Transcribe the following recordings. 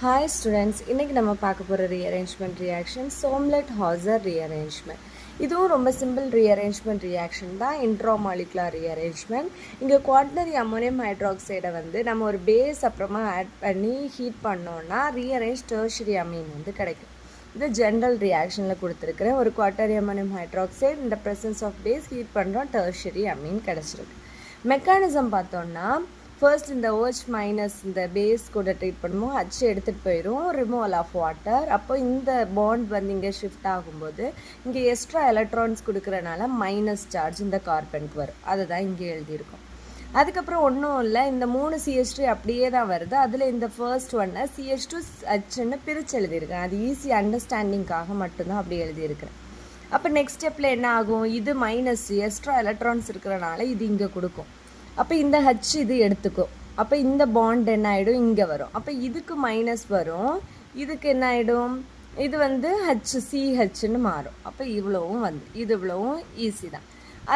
Hi students, இன்னைக்கு நம்ம பார்க்க போகிற rearrangement reaction Somlet-Hausser rearrangement. இதுவும் ரொம்ப சிம்பிள் rearrangement reaction தான், intramolecular rearrangement. இங்கே quaternary ammonium hydroxide வந்து நம்ம ஒரு பேஸ் அப்புறமா ஆட் பண்ணி ஹீட் பண்ணோன்னா rearrange tertiary amine வந்து கிடைக்கும். இது ஜென்ரல் ரியாக்ஷனில் கொடுத்துருக்குறேன். ஒரு quaternary ammonium hydroxide இந்த presence of base ஹீட் பண்ணுறோம், tertiary amine கிடச்சிருக்கு. மெக்கானிசம் பார்த்தோன்னா ஃபர்ஸ்ட் இந்த OH மைனஸ் இந்த பேஸ் கூட ட்ரீட் பண்ணுவோம், H எடுத்துகிட்டு போயிடும், ரிமூவல் ஆஃப் வாட்டர். அப்போ இந்த பாண்ட் வந்து இங்கே ஷிஃப்ட் ஆகும்போது இங்கே எக்ஸ்ட்ரா எலக்ட்ரான்ஸ் கொடுக்குறனால மைனஸ் சார்ஜ் இந்த கார்பனுக்கு வரும். அதை தான் இங்கே எழுதியிருக்கோம். அதுக்கப்புறம் ஒன்றும் இல்லை, இந்த 3 CH2 அப்படியே தான் வருது. அதில் இந்த ஃபர்ஸ்ட் ஒன்னை CH2Hன்னு பிரித்து எழுதியிருக்கேன். அது ஈஸி அண்டர்ஸ்டாண்டிங்காக மட்டும்தான் அப்படி எழுதியிருக்கிறேன். அப்போ நெக்ஸ்ட் ஸ்டெப்பில் என்ன ஆகும், இது மைனஸ் எக்ஸ்ட்ரா எலக்ட்ரான்ஸ் இருக்கிறனால இது இங்கே கொடுக்கும். அப்போ இந்த H இது எடுத்துக்கும். அப்போ இந்த பாண்ட் என்ன ஆகிடும், இங்கே வரும். அப்போ இதுக்கு மைனஸ் வரும், இதுக்கு என்ன ஆகிடும், இது வந்து HCHன்னு மாறும். அப்போ இவ்வளவும் வந்து இது இவ்வளவும் ஈஸி தான்.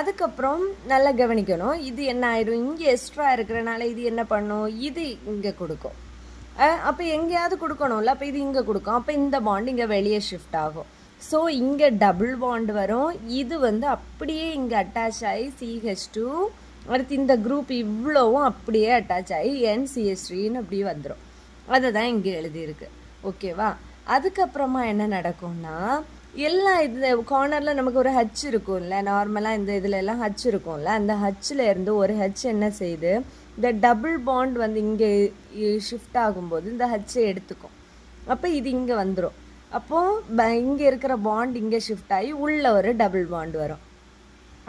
அதுக்கப்புறம் நல்லா கவனிக்கணும், இது என்ன ஆகிடும், இங்கே எக்ஸ்ட்ரா இருக்கிறனால இது என்ன பண்ணும், இது இங்கே கொடுக்கும். அப்போ எங்கேயாவது கொடுக்கணும்ல, அப்போ இது இங்கே கொடுக்கும். அப்போ இந்த பாண்ட் இங்கே வெளியே ஷிஃப்ட் ஆகும். ஸோ இங்கே டபுள் பாண்ட் வரும், இது வந்து அப்படியே இங்கே அட்டாச் ஆகி CH2, அடுத்து இந்த குரூப் இவ்வளவும் அப்படியே அட்டாச் ஆகி NCH3ன்னு அப்படி வந்துடும். அதை தான் இங்கே எழுதியிருக்கு. ஓகேவா? அதுக்கப்புறமா என்ன நடக்கும்னா, எல்லாம் இது கார்னரில் நமக்கு ஒரு H இருக்கும்ல, நார்மலாக இந்த இதில் எல்லாம் H இருக்கும்ல, அந்த Hல இருந்து ஒரு H என்ன செய்யுது, இந்த டபுள் பாண்ட் வந்து இங்கே ஷிஃப்ட் ஆகும்போது இந்த H எடுத்துக்கும். அப்போ இது இங்கே வந்துடும். அப்போது இங்கே இருக்கிற பாண்ட் இங்கே ஷிஃப்ட் ஆகி உள்ளே ஒரு டபுள் பாண்ட் வரும்.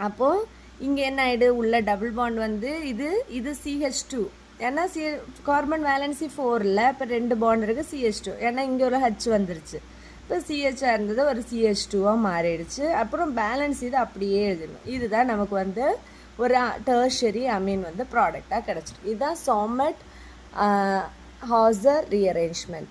அப்போது இங்கே என்ன ஆகிடு, உள்ள டபுள் பாண்ட் வந்து இது CH2, ஏன்னா கார்பன் வேலன்சி 4ல் இப்போ 2 பாண்ட் இருக்குது CH2, ஏன்னா இங்கே ஒரு H வந்துருச்சு. இப்போ CHஆ இருந்தது ஒரு CH2வாக மாறிடுச்சு. அப்புறம் பேலன்ஸ் இது அப்படியே எழுதணும். இதுதான் நமக்கு வந்து ஒரு டெர்ஷரி அமீன் வந்து ப்ராடக்டாக கிடச்சிருக்கு. இதுதான் Somlet-Hausser rearrangement.